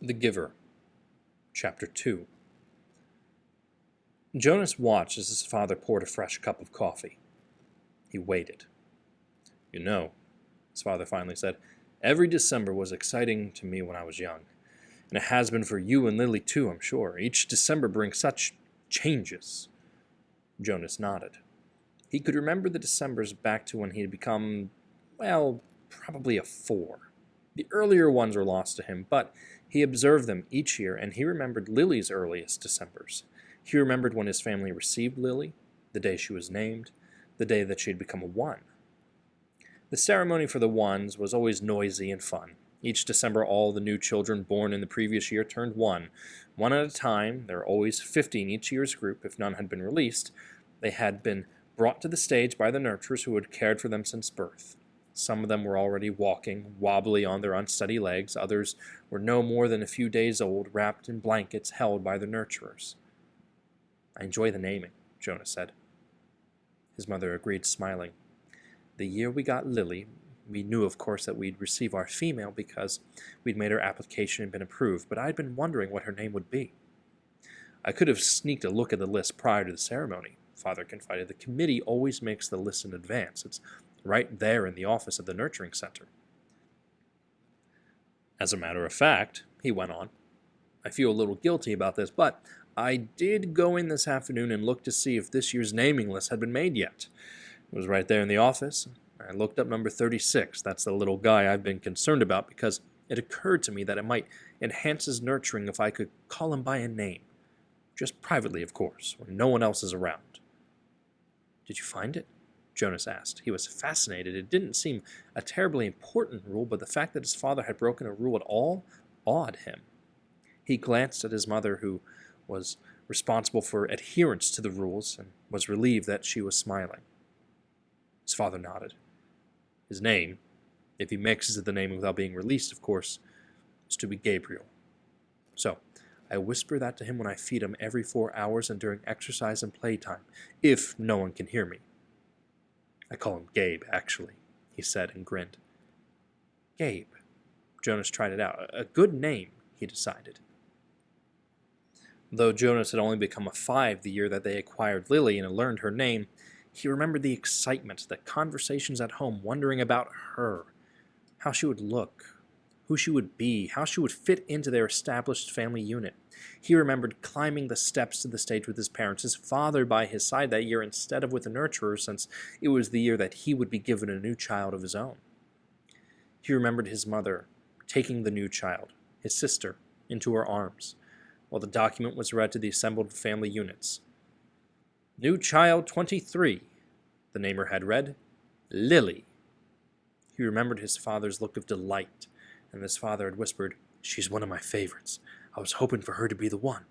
The Giver, Chapter 2. Jonas watched as his father poured a fresh cup of coffee. He waited. "You know," his father finally said, "every December was exciting to me when I was young. And it has been for you and Lily too, I'm sure. Each December brings such changes." Jonas nodded. He could remember the Decembers back to when he had become, well, probably a 4. The earlier ones were lost to him, but he observed them each year, and he remembered Lily's earliest Decembers. He remembered when his family received Lily, the day she was named, the day that she had become a 1. The ceremony for the 1s was always noisy and fun. Each December, all the new children born in the previous year turned 1 at a time. There were always 50 in each year's group. If none had been released, they had been brought to the stage by the nurturers who had cared for them since birth. Some of them were already walking, wobbly on their unsteady legs. Others were no more than a few days old, wrapped in blankets held by the nurturers. "I enjoy the naming," Jonas said. His mother agreed, smiling. "The year we got Lily, we knew, of course, that we'd receive our female because we'd made our application and been approved, but I'd been wondering what her name would be. I could have sneaked a look at the list prior to the ceremony," Father confided. "The committee always makes the list in advance. It's right there in the office of the nurturing center." "As a matter of fact," he went on, "I feel a little guilty about this, but I did go in this afternoon and look to see if this year's naming list had been made yet. It was right there in the office. I looked up number 36. That's the little guy I've been concerned about because it occurred to me that it might enhance his nurturing if I could call him by a name. Just privately, of course, when no one else is around." "Did you find it?" Jonas asked. He was fascinated. It didn't seem a terribly important rule, but the fact that his father had broken a rule at all awed him. He glanced at his mother, who was responsible for adherence to the rules, and was relieved that she was smiling. His father nodded. "His name, if he mixes the name without being released, of course, is to be Gabriel. So, I whisper that to him when I feed him every 4 hours and during exercise and playtime, if no one can hear me. I call him Gabe, actually," he said and grinned. "Gabe." Jonas tried it out. A good name, he decided. Though Jonas had only become a 5 the year that they acquired Lily and had learned her name, he remembered the excitement, the conversations at home, wondering about her, how she would look, who she would be, how she would fit into their established family unit. He remembered climbing the steps to the stage with his parents, his father by his side that year instead of with the nurturer, since it was the year that he would be given a new child of his own. He remembered his mother taking the new child, his sister, into her arms, while the document was read to the assembled family units. "New child 23, the namer had read, Lily." He remembered his father's look of delight, and his father had whispered, "She's one of my favorites. I was hoping for her to be the one."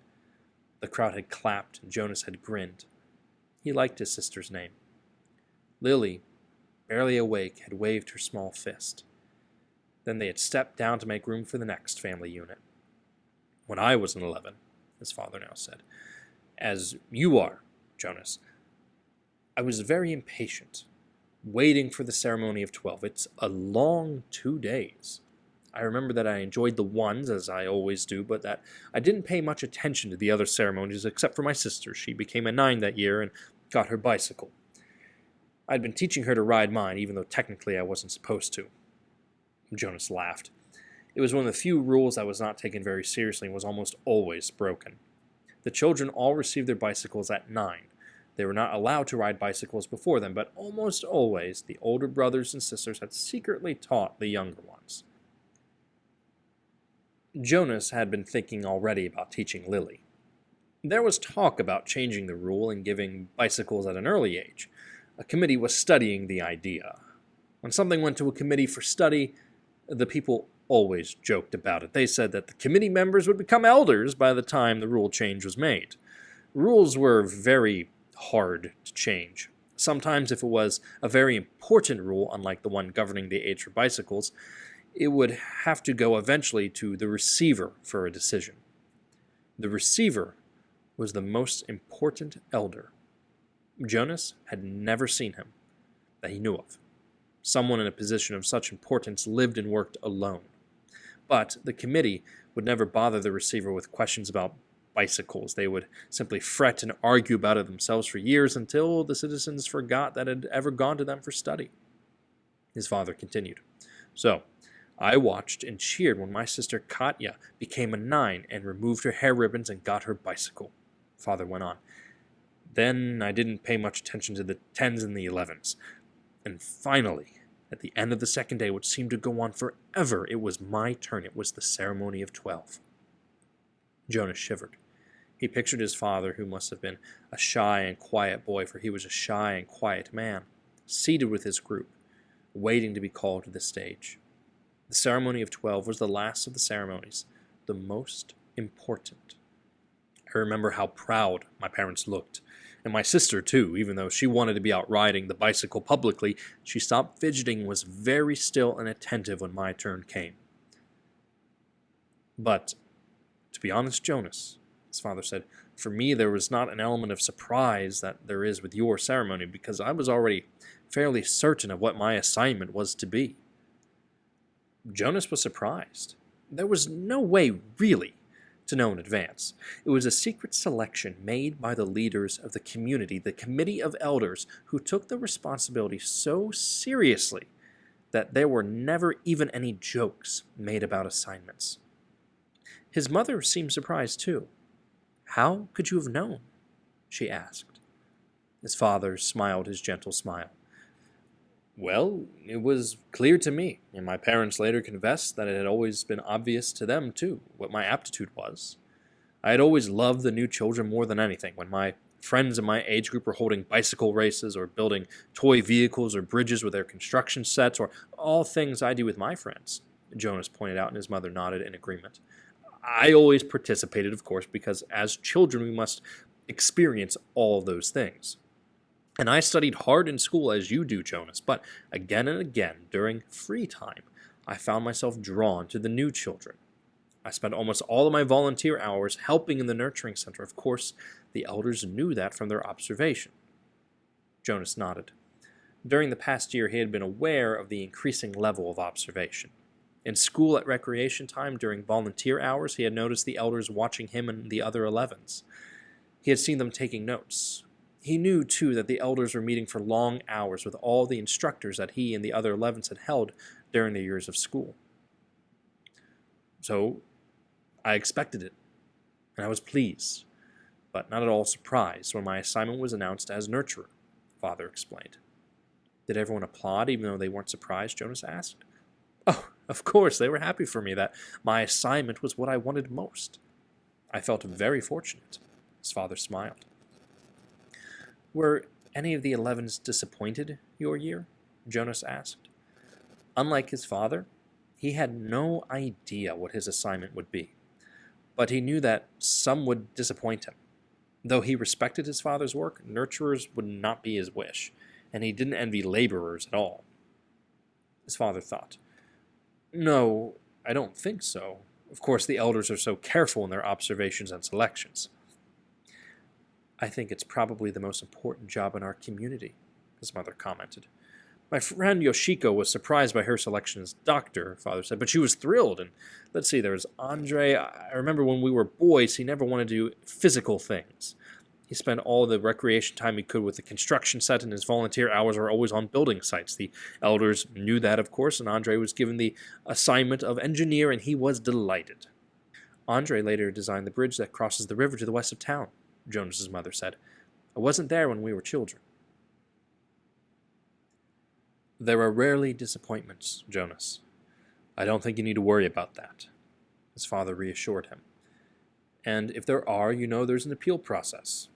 The crowd had clapped, and Jonas had grinned. He liked his sister's name. Lily, barely awake, had waved her small fist. Then they had stepped down to make room for the next family unit. "When I was an 11, his father now said, "as you are, Jonas, I was very impatient, waiting for the ceremony of 12. It's a long 2 days. I remember that I enjoyed the 1s, as I always do, but that I didn't pay much attention to the other ceremonies except for my sister. She became a 9 that year and got her bicycle. I'd been teaching her to ride mine, even though technically I wasn't supposed to." Jonas laughed. It was one of the few rules that was not taken very seriously and was almost always broken. The children all received their bicycles at 9. They were not allowed to ride bicycles before them, but almost always the older brothers and sisters had secretly taught the younger ones. Jonas had been thinking already about teaching Lily. There was talk about changing the rule and giving bicycles at an early age. A committee was studying the idea. When something went to a committee for study, the people always joked about it. They said that the committee members would become elders by the time the rule change was made. Rules were very hard to change. Sometimes, if it was a very important rule, unlike the one governing the age for bicycles, it would have to go eventually to the receiver for a decision. The receiver was the most important elder. Jonas had never seen him, that he knew of. Someone in a position of such importance lived and worked alone. But the committee would never bother the receiver with questions about bicycles. They would simply fret and argue about it themselves for years until the citizens forgot that it had ever gone to them for study. His father continued. So, I watched and cheered when my sister Katya became a 9 and removed her hair ribbons and got her bicycle. Father went on. Then I didn't pay much attention to the 10s and the 11s. And finally, at the end of the second day, which seemed to go on forever, it was my turn. It was the ceremony of 12. Jonas shivered. He pictured his father, who must have been a shy and quiet boy, for he was a shy and quiet man, seated with his group, waiting to be called to the stage. The ceremony of 12 was the last of the ceremonies, the most important. I remember how proud my parents looked, and my sister too. Even though she wanted to be out riding the bicycle publicly, she stopped fidgeting and was very still and attentive when my turn came. But, to be honest, Jonas, his father said, for me there was not an element of surprise that there is with your ceremony, because I was already fairly certain of what my assignment was to be. Jonas was surprised. There was no way, really, to know in advance. It was a secret selection made by the leaders of the community, the committee of elders, who took the responsibility so seriously that there were never even any jokes made about assignments. His mother seemed surprised too. How could you have known? She asked. His father smiled his gentle smile. Well, it was clear to me, and my parents later confessed that it had always been obvious to them, too, what my aptitude was. I had always loved the new children more than anything. When my friends in my age group were holding bicycle races or building toy vehicles or bridges with their construction sets, or all things I do with my friends, Jonas pointed out, and his mother nodded in agreement. I always participated, of course, because as children we must experience all those things. And I studied hard in school as you do, Jonas, but again and again, during free time, I found myself drawn to the new children. I spent almost all of my volunteer hours helping in the nurturing center. Of course, the elders knew that from their observation. Jonas nodded. During the past year, he had been aware of the increasing level of observation. In school at recreation time, during volunteer hours, he had noticed the elders watching him and the other 11s. He had seen them taking notes. He knew, too, that the elders were meeting for long hours with all the instructors that he and the other 11s had held during their years of school. So, I expected it, and I was pleased, but not at all surprised when my assignment was announced as nurturer, Father explained. Did everyone applaud even though they weren't surprised, Jonas asked. Oh, of course, they were happy for me that my assignment was what I wanted most. I felt very fortunate. His father smiled. Were any of the 11s disappointed your year? Jonas asked. Unlike his father, he had no idea what his assignment would be, but he knew that some would disappoint him. Though he respected his father's work, nurturers would not be his wish, and he didn't envy laborers at all. His father thought. No, I don't think so. Of course, the elders are so careful in their observations and selections. I think it's probably the most important job in our community, his mother commented. My friend Yoshiko was surprised by her selection as doctor, Father said, but she was thrilled. And let's see, there was Andre. I remember when we were boys, he never wanted to do physical things. He spent all the recreation time he could with the construction set, and his volunteer hours were always on building sites. The elders knew that, of course, and Andre was given the assignment of engineer, and he was delighted. Andre later designed the bridge that crosses the river to the west of town, Jonas's mother said. I wasn't there when we were children. There are rarely disappointments, Jonas. I don't think you need to worry about that, his father reassured him. And if there are, you know there's an appeal process.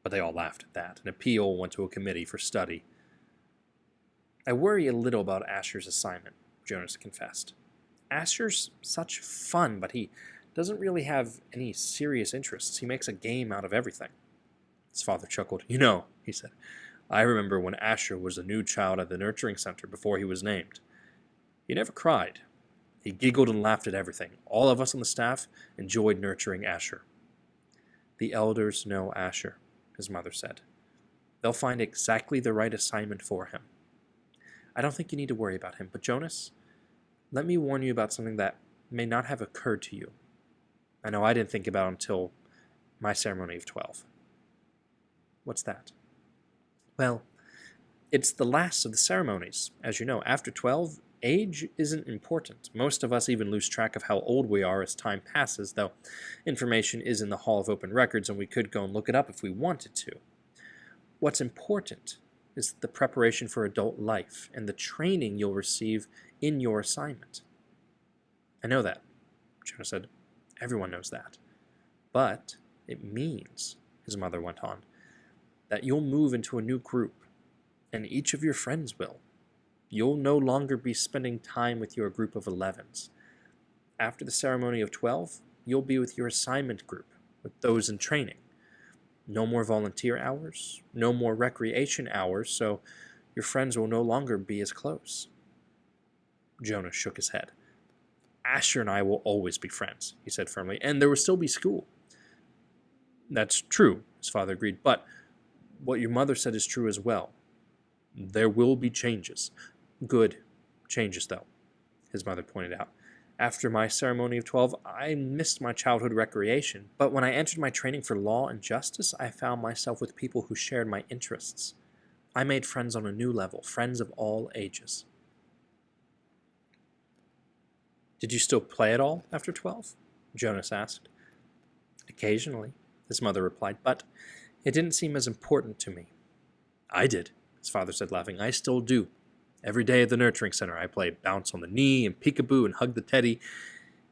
But they all laughed at that. An appeal went to a committee for study. I worry a little about Asher's assignment, Jonas confessed. Asher's such fun, but he doesn't really have any serious interests. He makes a game out of everything. His father chuckled. You know, he said, I remember when Asher was a new child at the nurturing center before he was named. He never cried. He giggled and laughed at everything. All of us on the staff enjoyed nurturing Asher. The elders know Asher, his mother said. They'll find exactly the right assignment for him. I don't think you need to worry about him, but Jonas, let me warn you about something that may not have occurred to you. I know I didn't think about it until my ceremony of 12. What's that? Well, it's the last of the ceremonies. As you know, after 12, age isn't important. Most of us even lose track of how old we are as time passes, though information is in the Hall of Open Records and we could go and look it up if we wanted to. What's important is the preparation for adult life and the training you'll receive in your assignment. I know that, Jonah said. Everyone knows that. But it means, his mother went on, that you'll move into a new group, and each of your friends will. You'll no longer be spending time with your group of 11s. After the ceremony of 12, you'll be with your assignment group, with those in training. No more volunteer hours, no more recreation hours, so your friends will no longer be as close. Jonah shook his head. Asher and I will always be friends, he said firmly, and there will still be school. That's true, his father agreed, but what your mother said is true as well. There will be changes. Good changes, though, his mother pointed out. After my ceremony of 12, I missed my childhood recreation, but when I entered my training for law and justice, I found myself with people who shared my interests. I made friends on a new level, friends of all ages. Did you still play at all after 12? Jonas asked. Occasionally, his mother replied, but it didn't seem as important to me. I did, his father said, laughing. I still do. Every day at the nurturing center, I play bounce on the knee and peekaboo and hug the teddy.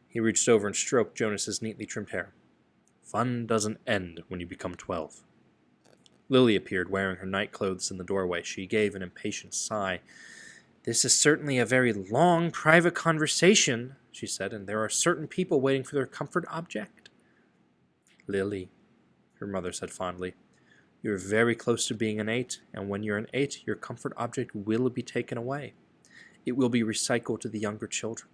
He reached over and stroked Jonas's neatly trimmed hair. Fun doesn't end when you become 12. Lily appeared, wearing her night clothes in the doorway. She gave an impatient sigh. This is certainly a very long, private conversation, she said, and there are certain people waiting for their comfort object. Lily, her mother said fondly, you're very close to being an 8, and when you're an 8, your comfort object will be taken away. It will be recycled to the younger children.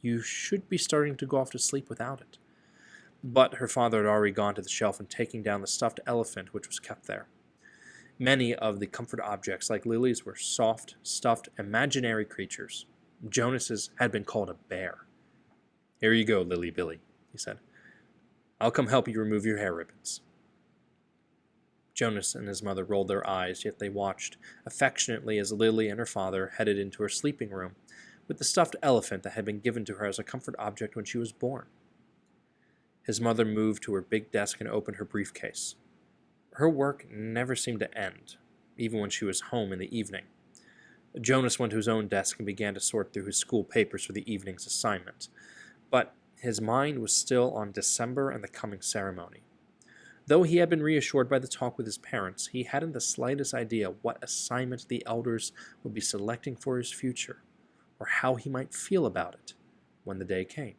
You should be starting to go off to sleep without it. But her father had already gone to the shelf and taken down the stuffed elephant which was kept there. Many of the comfort objects, like Lily's, were soft, stuffed, imaginary creatures. Jonas's had been called a bear. Here you go, Lily Billy, he said. I'll come help you remove your hair ribbons. Jonas and his mother rolled their eyes, yet they watched affectionately as Lily and her father headed into her sleeping room with the stuffed elephant that had been given to her as a comfort object when she was born. His mother moved to her big desk and opened her briefcase. Her work never seemed to end, even when she was home in the evening. Jonas went to his own desk and began to sort through his school papers for the evening's assignment, but his mind was still on December and the coming ceremony. Though he had been reassured by the talk with his parents, he hadn't the slightest idea what assignment the elders would be selecting for his future, or how he might feel about it when the day came.